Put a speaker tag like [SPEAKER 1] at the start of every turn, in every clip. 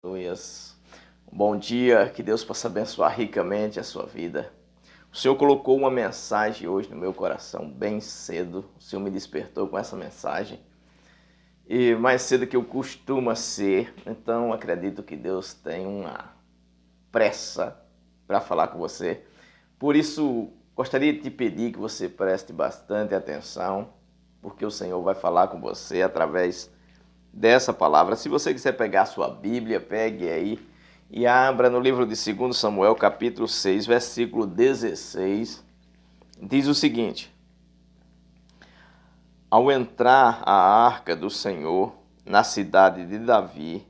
[SPEAKER 1] Aleluias. Bom dia, que Deus possa abençoar ricamente a sua vida. O Senhor colocou uma mensagem hoje no meu coração bem cedo. O Senhor me despertou com essa mensagem. E mais cedo que eu costumo ser, então acredito que Deus tem uma pressa para falar com você. Por isso, gostaria de te pedir que você preste bastante atenção, porque o Senhor vai falar com você através dessa palavra. Se você quiser pegar a sua Bíblia, pegue aí e abra no livro de 2 Samuel, capítulo 6, versículo 16. Diz o seguinte: Ao entrar a arca do Senhor na cidade de Davi,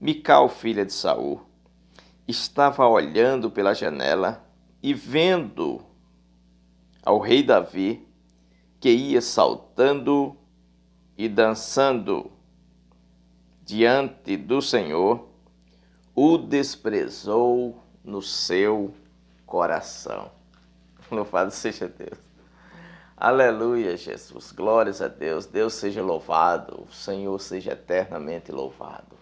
[SPEAKER 1] Mical, filha de Saul, estava olhando pela janela e vendo ao rei Davi, que ia saltando e dançando diante do Senhor, o desprezou no seu coração. Louvado seja Deus. Aleluia, Jesus. Glórias a Deus. Deus seja louvado. O Senhor seja eternamente louvado.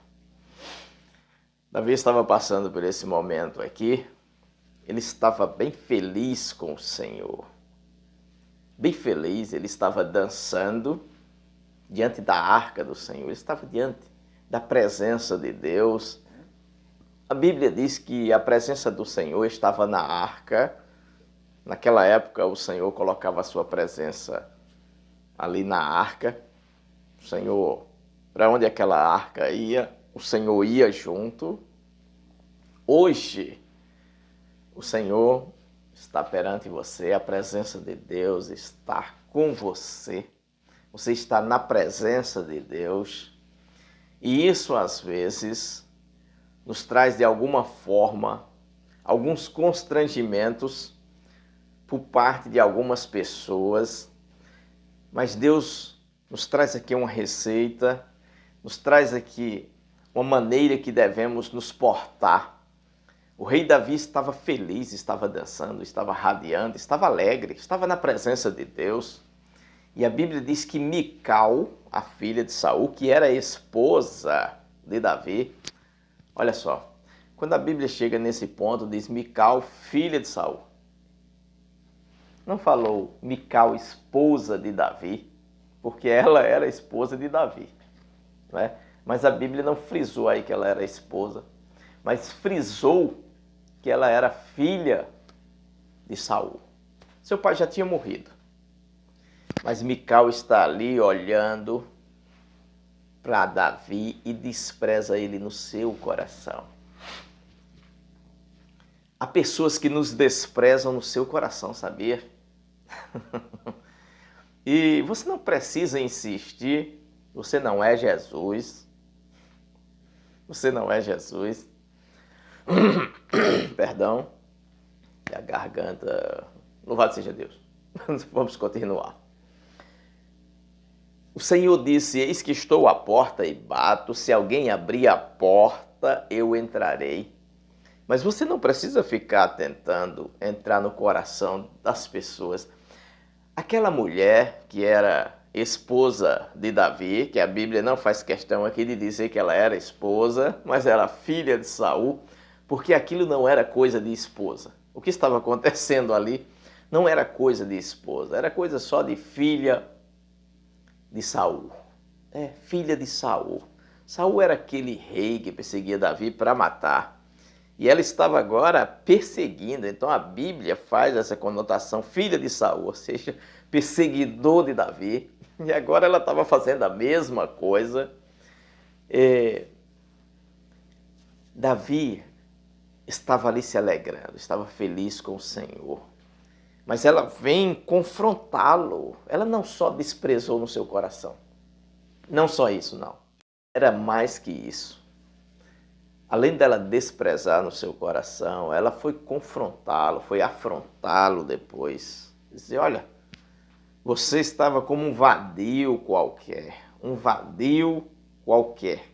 [SPEAKER 1] Davi estava passando por esse momento aqui. Ele estava bem feliz com o Senhor. Bem feliz. Ele estava dançando diante da arca do Senhor. Ele estava diante da presença de Deus. A Bíblia diz que a presença do Senhor estava na arca. Naquela época, o Senhor colocava a sua presença ali na arca. O Senhor, para onde aquela arca ia, o Senhor ia junto. Hoje, o Senhor está perante você, a presença de Deus está com você. Você está na presença de Deus. E isso, às vezes, nos traz de alguma forma alguns constrangimentos por parte de algumas pessoas, mas Deus nos traz aqui uma receita, nos traz aqui uma maneira que devemos nos portar. O rei Davi estava feliz, estava dançando, estava radiante, estava alegre, estava na presença de Deus. E a Bíblia diz que Mical, a filha de Saul, que era esposa de Davi, olha só, quando a Bíblia chega nesse ponto, diz Mical, filha de Saul. Não falou Mical, esposa de Davi, porque ela era esposa de Davi, né? Mas a Bíblia não frisou aí que ela era esposa, mas frisou que ela era filha de Saul. Seu pai já tinha morrido, mas Mical está ali olhando para Davi e despreza ele no seu coração. Há pessoas que nos desprezam no seu coração, sabia? E você não precisa insistir, você não é Jesus. Você não é Jesus. Perdão, a garganta... Louvado seja Deus. Vamos continuar. O Senhor disse, eis que estou à porta e bato, se alguém abrir a porta, eu entrarei. Mas você não precisa ficar tentando entrar no coração das pessoas. Aquela mulher que era esposa de Davi, que a Bíblia não faz questão aqui de dizer que ela era esposa, mas era filha de Saul, porque aquilo não era coisa de esposa. O que estava acontecendo ali não era coisa de esposa, era coisa só de filha de Saul. Filha de Saul. Saul era aquele rei que perseguia Davi para matar. E ela estava agora perseguindo, então a Bíblia faz essa conotação, filha de Saul, ou seja, perseguidor de Davi. E agora ela estava fazendo a mesma coisa. Davi estava ali se alegrando, estava feliz com o Senhor. Mas ela vem confrontá-lo. Ela não só desprezou no seu coração. Não só isso, não. Era mais que isso. Além dela desprezar no seu coração, ela foi confrontá-lo, foi afrontá-lo depois. Dizer, olha, você estava como um vadio qualquer. Um vadio qualquer.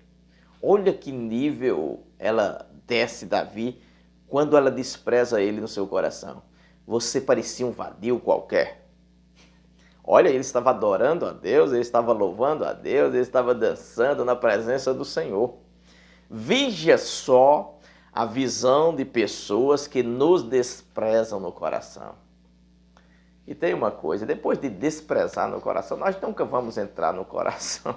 [SPEAKER 1] Olha que nível ela desce Davi quando ela despreza ele no seu coração. Você parecia um vadio qualquer. Olha, ele estava adorando a Deus, ele estava louvando a Deus, ele estava dançando na presença do Senhor. Veja só a visão de pessoas que nos desprezam no coração. E tem uma coisa, depois de desprezar no coração, nós nunca vamos entrar no coração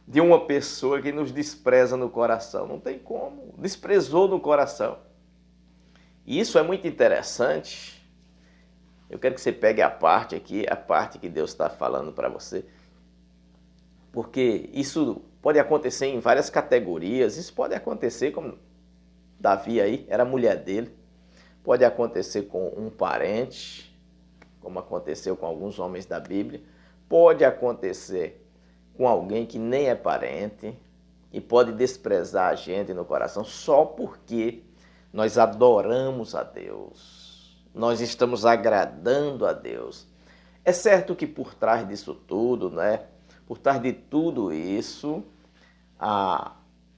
[SPEAKER 1] de uma pessoa que nos despreza no coração. Não tem como. Desprezou no coração. E isso é muito interessante. Eu quero que você pegue a parte aqui, a parte que Deus está falando para você. Porque isso pode acontecer em várias categorias. Isso pode acontecer como Davi aí, era a mulher dele. Pode acontecer com um parente, como aconteceu com alguns homens da Bíblia. Pode acontecer com alguém que nem é parente e pode desprezar a gente no coração só porque nós adoramos a Deus. Nós estamos agradando a Deus. É certo que por trás disso tudo, né? Por trás de tudo isso,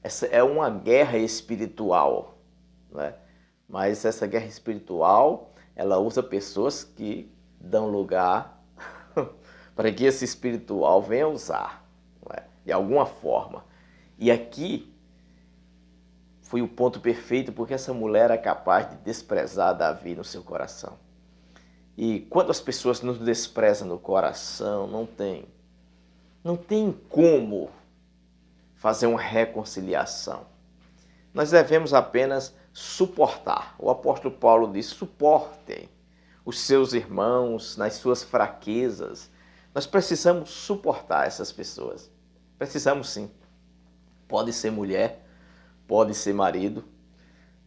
[SPEAKER 1] essa é uma guerra espiritual, né? Mas essa guerra espiritual, ela usa pessoas que dão lugar para que esse espiritual venha usar, né? De alguma forma. E aqui foi o ponto perfeito, porque essa mulher é capaz de desprezar Davi no seu coração. E quando as pessoas nos desprezam no coração, não tem como fazer uma reconciliação. Nós devemos apenas suportar. O apóstolo Paulo diz: suportem os seus irmãos nas suas fraquezas. Nós precisamos suportar essas pessoas. Precisamos sim. Pode ser mulher, pode ser marido,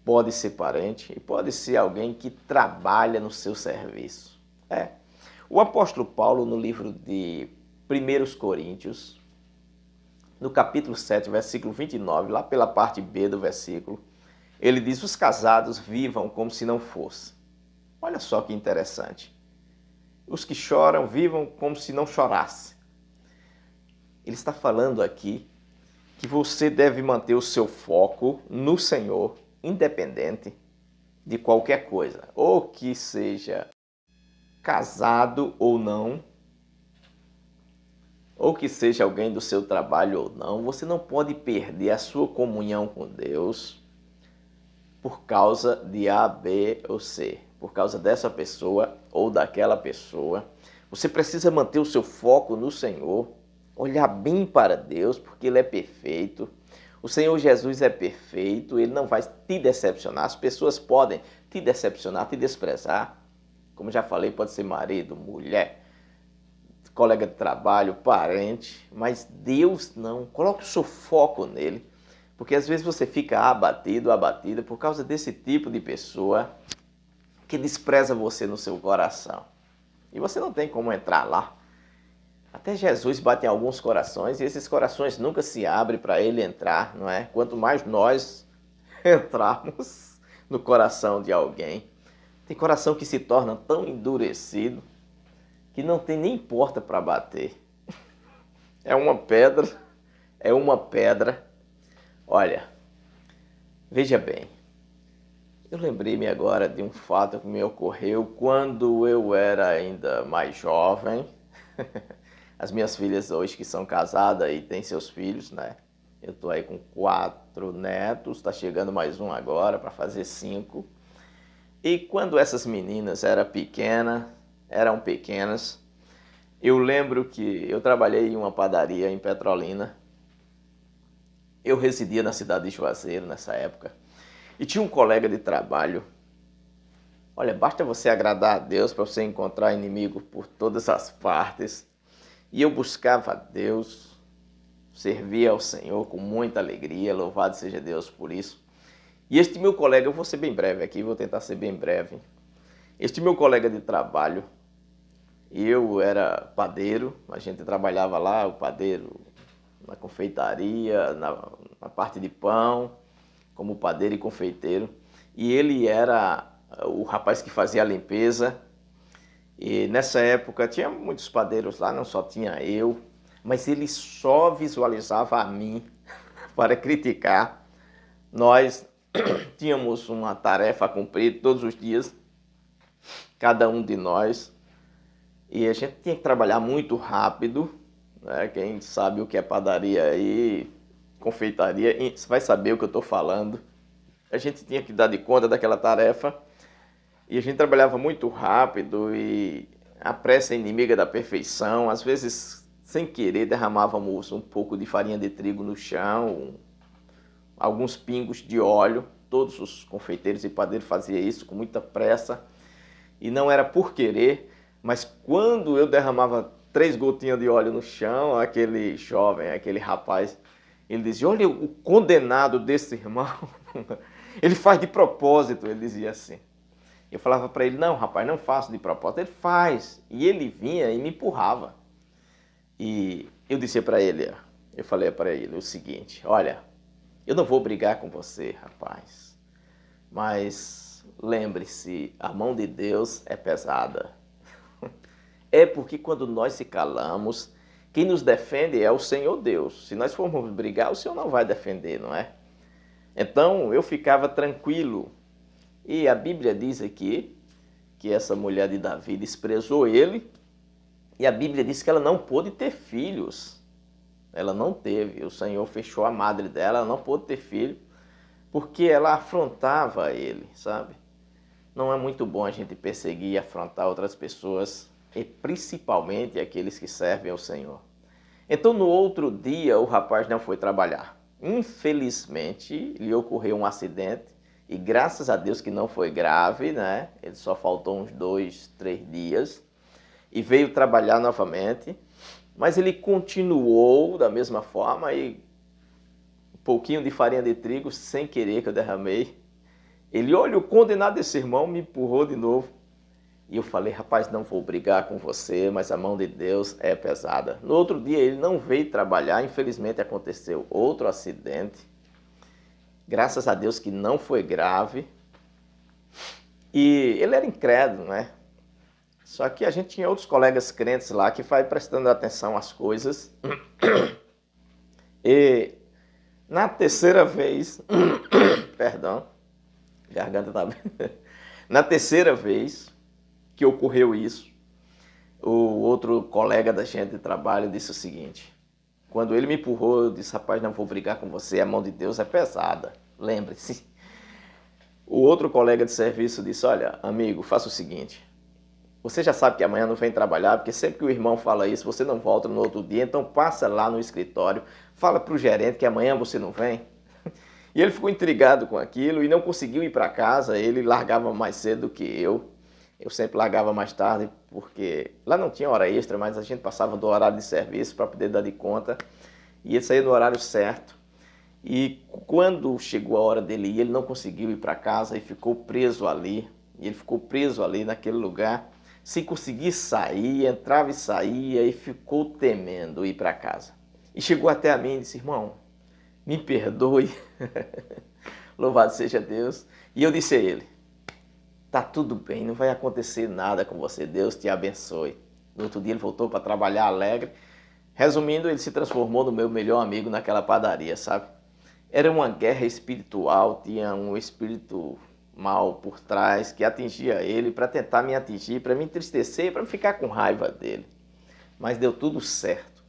[SPEAKER 1] pode ser parente e pode ser alguém que trabalha no seu serviço. O apóstolo Paulo, no livro de 1 Coríntios, no capítulo 7, versículo 29, lá pela parte B do versículo, ele diz: os casados vivam como se não fosse. Olha só que interessante. Os que choram vivam como se não chorasse. Ele está falando aqui que você deve manter o seu foco no Senhor, independente de qualquer coisa, ou que seja casado ou não, ou que seja alguém do seu trabalho ou não. Você não pode perder a sua comunhão com Deus por causa de A, B ou C, por causa dessa pessoa ou daquela pessoa. Você precisa manter o seu foco no Senhor, olhar bem para Deus, porque Ele é perfeito. O Senhor Jesus é perfeito, Ele não vai te decepcionar. As pessoas podem te decepcionar, te desprezar. Como já falei, pode ser marido, mulher, colega de trabalho, parente, mas Deus não. Coloque o seu foco nele, porque às vezes você fica abatido, abatida por causa desse tipo de pessoa que despreza você no seu coração. E você não tem como entrar lá. Até Jesus bate em alguns corações e esses corações nunca se abrem para ele entrar, não é? Quanto mais nós entrarmos no coração de alguém. Tem coração que se torna tão endurecido que não tem nem porta para bater. É uma pedra, é uma pedra. Olha, veja bem, eu lembrei-me agora de um fato que me ocorreu quando eu era ainda mais jovem. As minhas filhas hoje que são casadas e têm seus filhos, né? Eu estou aí com 4 netos, está chegando mais um agora para fazer 5. E quando essas meninas eram pequenas, eu lembro que eu trabalhei em uma padaria em Petrolina. Eu residia na cidade de Juazeiro nessa época. E tinha um colega de trabalho. Olha, basta você agradar a Deus para você encontrar inimigo por todas as partes. E eu buscava a Deus, servia ao Senhor com muita alegria, louvado seja Deus por isso. E este meu colega, eu vou ser bem breve aqui, vou tentar ser bem breve. Este meu colega de trabalho, eu era padeiro, a gente trabalhava lá, o padeiro na confeitaria, na parte de pão, como padeiro e confeiteiro. E ele era o rapaz que fazia a limpeza. E nessa época tinha muitos padeiros lá, não só tinha eu, mas ele só visualizava a mim para criticar. Nós tínhamos uma tarefa a cumprir todos os dias, cada um de nós, e a gente tinha que trabalhar muito rápido, né? Quem sabe o que é padaria aí confeitaria, e você vai saber o que eu estou falando. A gente tinha que dar de conta daquela tarefa e a gente trabalhava muito rápido e a pressa é inimiga da perfeição. Às vezes, sem querer, derramávamos um pouco de farinha de trigo no chão, alguns pingos de óleo. Todos os confeiteiros e padeiros faziam isso com muita pressa e não era por querer, mas quando eu derramava 3 gotinhas de óleo no chão, aquele jovem, aquele rapaz, ele dizia: olha o condenado desse irmão, ele faz de propósito, ele dizia assim. Eu falava para ele: não, rapaz, não faço de propósito. Ele faz. E ele vinha e me empurrava. E eu disse para ele, eu falei para ele o seguinte: olha, eu não vou brigar com você, rapaz, mas lembre-se, a mão de Deus é pesada. É porque quando nós se calamos, quem nos defende é o Senhor Deus. Se nós formos brigar, o Senhor não vai defender, não é? Então eu ficava tranquilo. E a Bíblia diz aqui que essa mulher de Davi desprezou ele. E a Bíblia diz que ela não pôde ter filhos. Ela não teve. O Senhor fechou a madre dela, ela não pôde ter filho. Porque ela afrontava ele, sabe? Não é muito bom a gente perseguir e afrontar outras pessoas, e principalmente aqueles que servem ao Senhor. Então, no outro dia, o rapaz não foi trabalhar. Infelizmente, lhe ocorreu um acidente, e graças a Deus que não foi grave, né? Ele só faltou uns 2, 3 dias, e veio trabalhar novamente, mas ele continuou da mesma forma, e um pouquinho de farinha de trigo, sem querer que eu derramei. Ele, olha, o condenado desse irmão me empurrou de novo. E eu falei: rapaz, não vou brigar com você, mas a mão de Deus é pesada. No outro dia ele não veio trabalhar, infelizmente aconteceu outro acidente. Graças a Deus que não foi grave. E ele era incrédulo, né? Só que a gente tinha outros colegas crentes lá que vai prestando atenção às coisas. E na terceira vez, perdão, garganta tá bem. Na terceira vez que ocorreu isso, o outro colega da gente de trabalho disse o seguinte: quando ele me empurrou, eu disse: rapaz, não vou brigar com você, a mão de Deus é pesada, lembre-se. O outro colega de serviço disse: olha, amigo, faça o seguinte, você já sabe que amanhã não vem trabalhar, porque sempre que o irmão fala isso, você não volta no outro dia, então passa lá no escritório, fala para o gerente que amanhã você não vem. E ele ficou intrigado com aquilo e não conseguiu ir para casa. Ele largava mais cedo do que eu. Eu sempre largava mais tarde, porque lá não tinha hora extra, mas a gente passava do horário de serviço para poder dar de conta. E ele saía no horário certo. E quando chegou a hora dele ir, ele não conseguiu ir para casa e ficou preso ali. E ele ficou preso ali naquele lugar, sem conseguir sair, entrava e saía e ficou temendo ir para casa. E chegou até a mim e disse: irmão, me perdoe. Louvado seja Deus. E eu disse a ele: tá tudo bem, não vai acontecer nada com você, Deus te abençoe. No outro dia ele voltou para trabalhar alegre. Resumindo, ele se transformou no meu melhor amigo naquela padaria, sabe? Era uma guerra espiritual, tinha um espírito mal por trás que atingia ele para tentar me atingir, para me entristecer, para ficar com raiva dele. Mas deu tudo certo.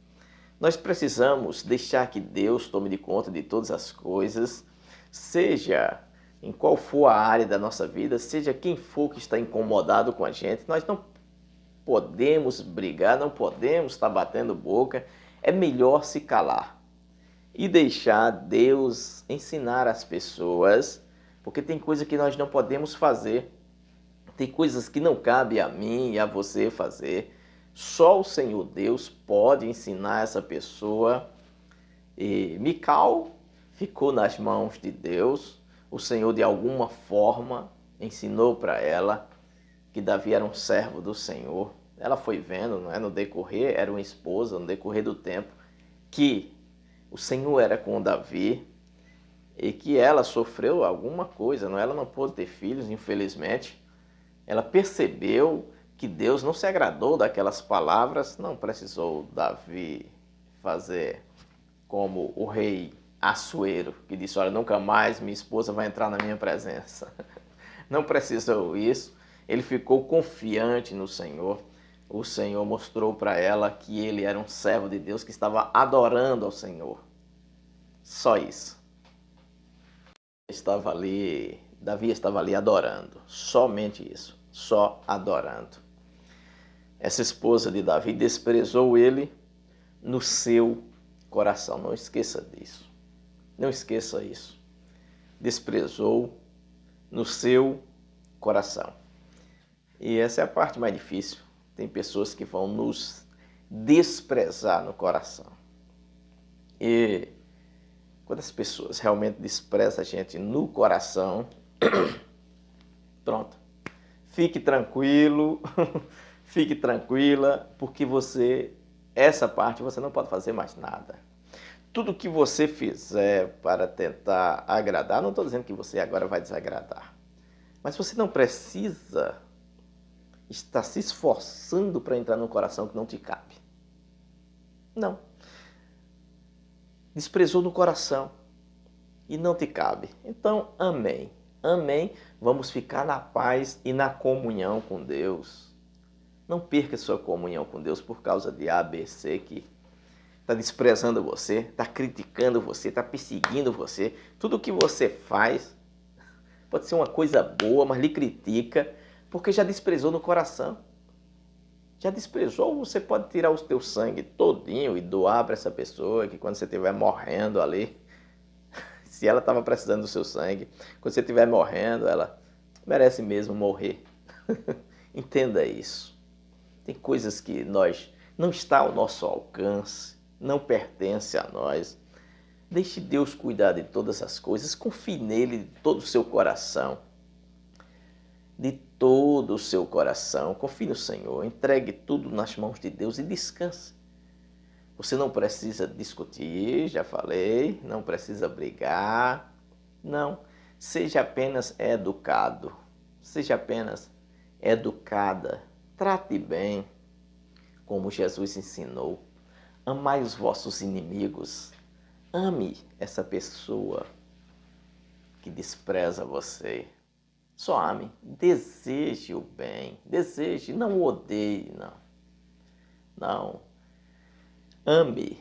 [SPEAKER 1] Nós precisamos deixar que Deus tome de conta de todas as coisas, seja em qual for a área da nossa vida, seja quem for que está incomodado com a gente. Nós não podemos brigar, não podemos estar batendo boca. É melhor se calar e deixar Deus ensinar as pessoas, porque tem coisa que nós não podemos fazer. Tem coisas que não cabe a mim e a você fazer. Só o Senhor Deus pode ensinar essa pessoa. E Mical ficou nas mãos de Deus. O Senhor, de alguma forma, ensinou para ela que Davi era um servo do Senhor. Ela foi vendo, não é? No decorrer, era uma esposa, no decorrer do tempo, que o Senhor era com Davi e que ela sofreu alguma coisa, não? Ela não pôde ter filhos, infelizmente. Ela percebeu que Deus não se agradou daquelas palavras. Não precisou Davi fazer como o rei Assuero, que disse: olha, nunca mais minha esposa vai entrar na minha presença. Não precisou isso. Ele ficou confiante no Senhor. O Senhor mostrou para ela que ele era um servo de Deus que estava adorando ao Senhor. Só isso. Davi estava ali adorando. Somente isso. Só adorando. Essa esposa de Davi desprezou ele no seu coração. Não esqueça disso. Não esqueça isso. Desprezou no seu coração. E essa é a parte mais difícil. Tem pessoas que vão nos desprezar no coração. E quando as pessoas realmente desprezam a gente no coração, pronto. Fique tranquilo, fique tranquila, porque essa parte você não pode fazer mais nada. Tudo que você fizer para tentar agradar, não estou dizendo que você agora vai desagradar, mas você não precisa estar se esforçando para entrar num coração que não te cabe. Não. Desprezou no coração e não te cabe. Então, amém. Amém. Vamos ficar na paz e na comunhão com Deus. Não perca sua comunhão com Deus por causa de A, B, C que está desprezando você, está criticando você, está perseguindo você. Tudo que você faz pode ser uma coisa boa, mas lhe critica porque já desprezou no coração. Já desprezou, você pode tirar o teu sangue todinho e doar para essa pessoa que quando você estiver morrendo ali, se ela estava precisando do seu sangue, quando você estiver morrendo, ela merece mesmo morrer. Entenda isso. Tem coisas que não está ao nosso alcance, não pertence a nós. Deixe Deus cuidar de todas as coisas, confie nele de todo o seu coração. De todo o seu coração, confie no Senhor, entregue tudo nas mãos de Deus e descanse. Você não precisa discutir, já falei, não precisa brigar, não. Seja apenas educado, seja apenas educada, trate bem, como Jesus ensinou. Amai os vossos inimigos, ame essa pessoa que despreza você. Só ame, deseje o bem, deseje, não o odeie, não. Não. Ame.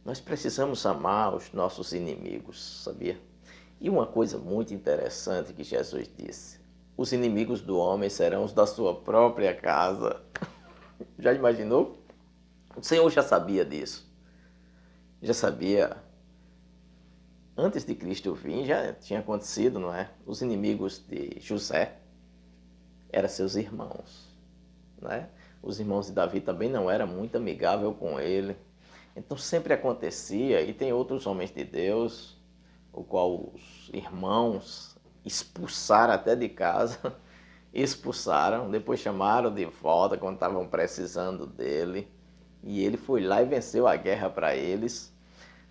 [SPEAKER 1] Nós precisamos amar os nossos inimigos, sabia? E uma coisa muito interessante que Jesus disse: os inimigos do homem serão os da sua própria casa. Já imaginou? O Senhor já sabia disso. Já sabia. Antes de Cristo vir, já tinha acontecido, não é? Os inimigos de José eram seus irmãos, não é? Os irmãos de Davi também não eram muito amigáveis com ele. Então sempre acontecia, e tem outros homens de Deus, o qual os irmãos expulsaram até de casa, expulsaram, depois chamaram de volta quando estavam precisando dele, e ele foi lá e venceu a guerra para eles.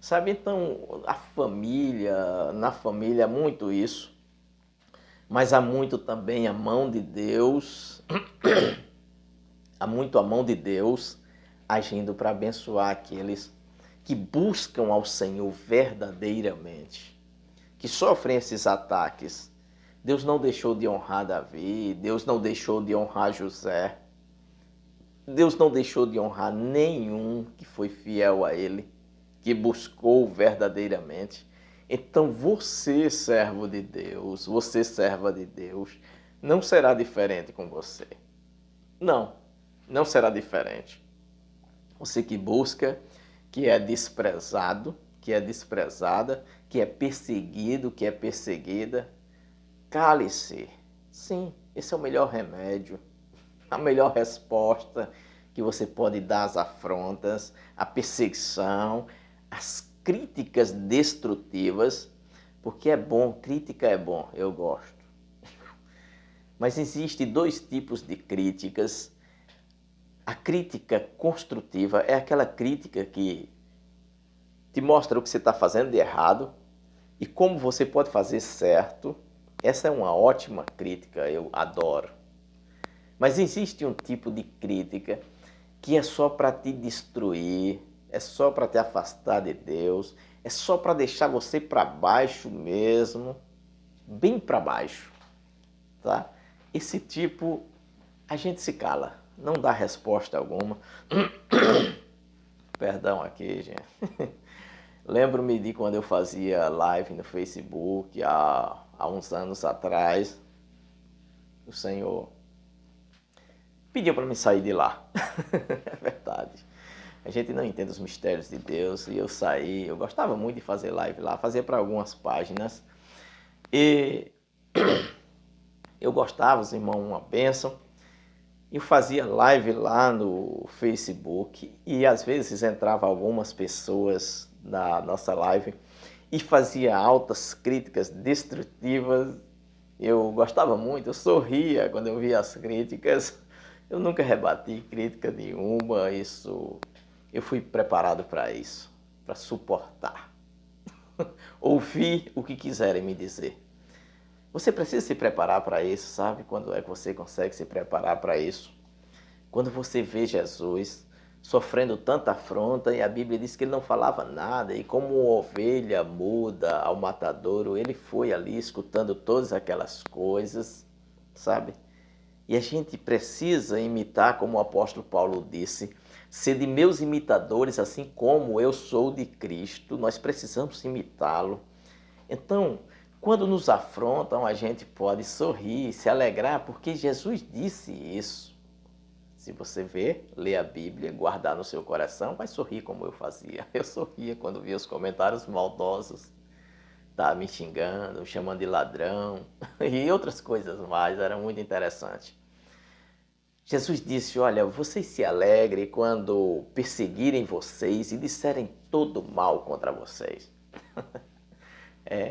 [SPEAKER 1] Sabe, então, na família há muito isso, mas há muito também a mão de Deus, há muito a mão de Deus agindo para abençoar aqueles que buscam ao Senhor verdadeiramente, que sofrem esses ataques. Deus não deixou de honrar Davi, Deus não deixou de honrar José, Deus não deixou de honrar nenhum que foi fiel a ele, que buscou verdadeiramente. Então você, servo de Deus, você, serva de Deus, não será diferente com você. Não, não será diferente. Você que busca, que é desprezado, que é desprezada, que é perseguido, que é perseguida, cale-se. Sim, esse é o melhor remédio, a melhor resposta que você pode dar às afrontas, à perseguição, às críticas destrutivas, porque é bom, crítica é bom, eu gosto. Mas existem dois tipos de críticas. A crítica construtiva é aquela crítica que te mostra o que você está fazendo de errado e como você pode fazer certo. Essa é uma ótima crítica, eu adoro. Mas existe um tipo de crítica que é só para te destruir, é só para te afastar de Deus, é só para deixar você para baixo mesmo, bem para baixo, tá? Esse tipo, a gente se cala, não dá resposta alguma. Perdão aqui, gente. Lembro-me de quando eu fazia live no Facebook há uns anos atrás. O Senhor pediu para me sair de lá. É verdade. A gente não entende os mistérios de Deus e eu saí. Eu gostava muito de fazer live lá, fazia para algumas páginas. E eu gostava, os irmãos, uma bênção. Eu fazia live lá no Facebook e às vezes entrava algumas pessoas na nossa live e fazia altas críticas destrutivas. Eu gostava muito, eu sorria quando eu via as críticas. Eu nunca rebati crítica nenhuma, isso eu fui preparado para isso, para suportar. Ouvir o que quiserem me dizer. Você precisa se preparar para isso, sabe? Quando é que você consegue se preparar para isso? Quando você vê Jesus sofrendo tanta afronta e a Bíblia diz que ele não falava nada e como ovelha muda ao matadouro, ele foi ali escutando todas aquelas coisas, sabe? E a gente precisa imitar, como o apóstolo Paulo disse, ser de meus imitadores, assim como eu sou de Cristo. Nós precisamos imitá-lo. Então, quando nos afrontam, a gente pode sorrir, se alegrar, porque Jesus disse isso. Se você ver, ler a Bíblia, guardar no seu coração, vai sorrir como eu fazia. Eu sorria quando via os comentários maldosos, tá me xingando, me chamando de ladrão e outras coisas mais, era muito interessante. Jesus disse, olha, vocês se alegrem quando perseguirem vocês e disserem todo mal contra vocês.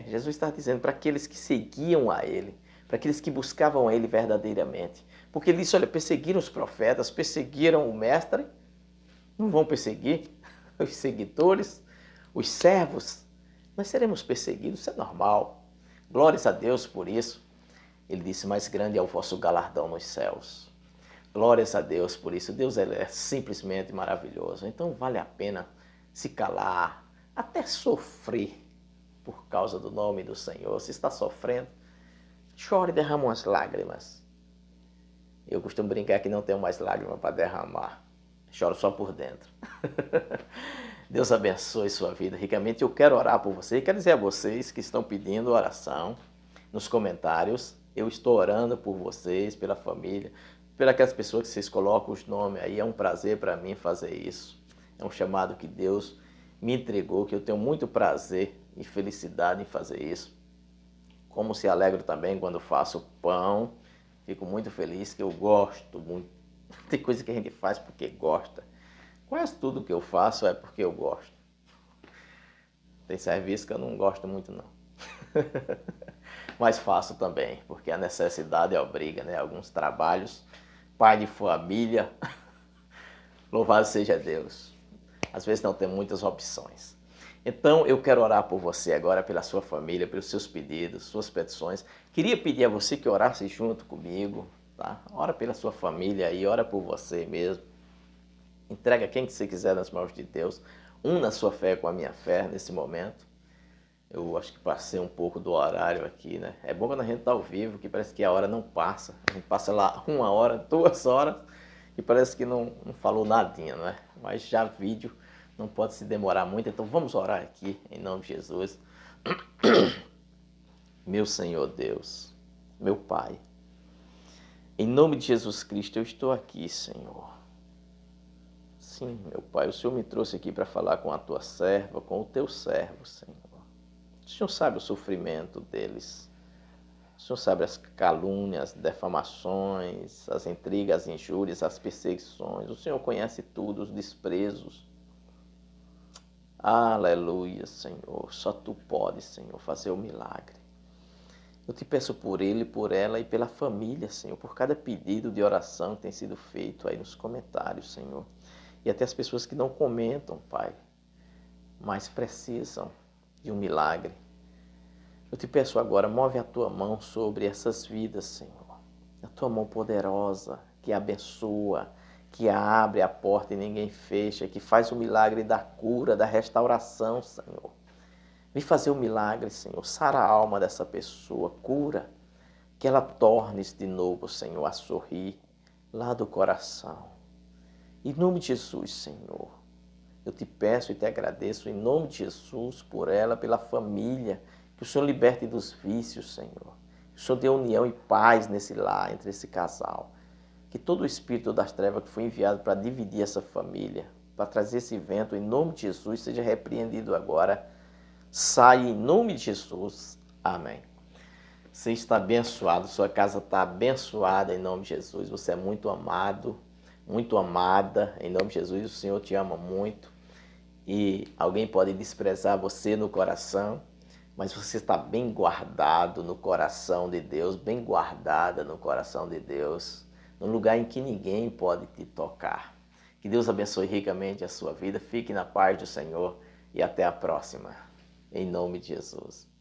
[SPEAKER 1] Jesus está dizendo para aqueles que seguiam a Ele, para aqueles que buscavam a Ele verdadeiramente. Porque ele disse, olha, perseguiram os profetas, perseguiram o mestre, não vão perseguir os seguidores, os servos. Nós seremos perseguidos, isso é normal. Glórias a Deus por isso. Ele disse, mais grande é o vosso galardão nos céus. Glórias a Deus por isso. Deus é simplesmente maravilhoso. Então vale a pena se calar, até sofrer por causa do nome do Senhor. Se está sofrendo, chore e derrama umas lágrimas. Eu costumo brincar que não tenho mais lágrimas para derramar. Choro só por dentro. Deus abençoe sua vida ricamente. Eu quero orar por você. Quero dizer a vocês que estão pedindo oração nos comentários. Eu estou orando por vocês, pela família, pelas aquelas pessoas que vocês colocam os nomes aí. É um prazer para mim fazer isso. É um chamado que Deus me entregou, que eu tenho muito prazer e felicidade em fazer isso. Como se alegro também quando faço pão. Fico muito feliz, que eu gosto muito. Tem coisa que a gente faz porque gosta. Quase tudo que eu faço é porque eu gosto. Tem serviço que eu não gosto muito, não. Mas faço também, porque a necessidade obriga, né? Alguns trabalhos, pai de família, louvado seja Deus. Às vezes não tem muitas opções. Então eu quero orar por você agora, pela sua família, pelos seus pedidos, suas petições. Queria pedir a você que orasse junto comigo, tá? Ora pela sua família e ora por você mesmo. Entrega quem que você quiser nas mãos de Deus. Una a sua fé com a minha fé nesse momento. Eu acho que passei um pouco do horário aqui, né? É bom quando a gente está ao vivo, que parece que a hora não passa. A gente passa lá 1 hora, 2 horas e parece que não falou nadinha, não é? Mas já vídeo não pode se demorar muito, então vamos orar aqui, em nome de Jesus. Meu Senhor Deus, meu Pai, em nome de Jesus Cristo, eu estou aqui, Senhor. Sim, meu Pai, o Senhor me trouxe aqui para falar com a Tua serva, com o Teu servo, Senhor. O Senhor sabe o sofrimento deles. O Senhor sabe as calúnias, defamações, as intrigas, as injúrias, as perseguições. O Senhor conhece tudo, os desprezos. Aleluia, Senhor. Só Tu podes, Senhor, fazer o milagre. Eu te peço por ele, por ela e pela família, Senhor, por cada pedido de oração que tem sido feito aí nos comentários, Senhor. E até as pessoas que não comentam, Pai, mas precisam de um milagre. Eu te peço agora, move a Tua mão sobre essas vidas, Senhor. A Tua mão poderosa, que abençoa, que abre a porta e ninguém fecha, que faz o milagre da cura, da restauração, Senhor. Vem fazer o milagre, Senhor. Sara a alma dessa pessoa, cura, que ela torne-se de novo, Senhor, a sorrir lá do coração. Em nome de Jesus, Senhor. Eu te peço e te agradeço em nome de Jesus por ela, pela família. Que o Senhor liberte dos vícios, Senhor. Que o Senhor dê união e paz nesse lar, entre esse casal. Que todo o espírito das trevas que foi enviado para dividir essa família, para trazer esse vento, em nome de Jesus, seja repreendido agora. Saia em nome de Jesus. Amém. Você está abençoado, sua casa está abençoada em nome de Jesus. Você é muito amado, muito amada em nome de Jesus. O Senhor te ama muito. E alguém pode desprezar você no coração, mas você está bem guardado no coração de Deus, bem guardada no coração de Deus, num lugar em que ninguém pode te tocar. Que Deus abençoe ricamente a sua vida. Fique na paz do Senhor e até a próxima. Em nome de Jesus.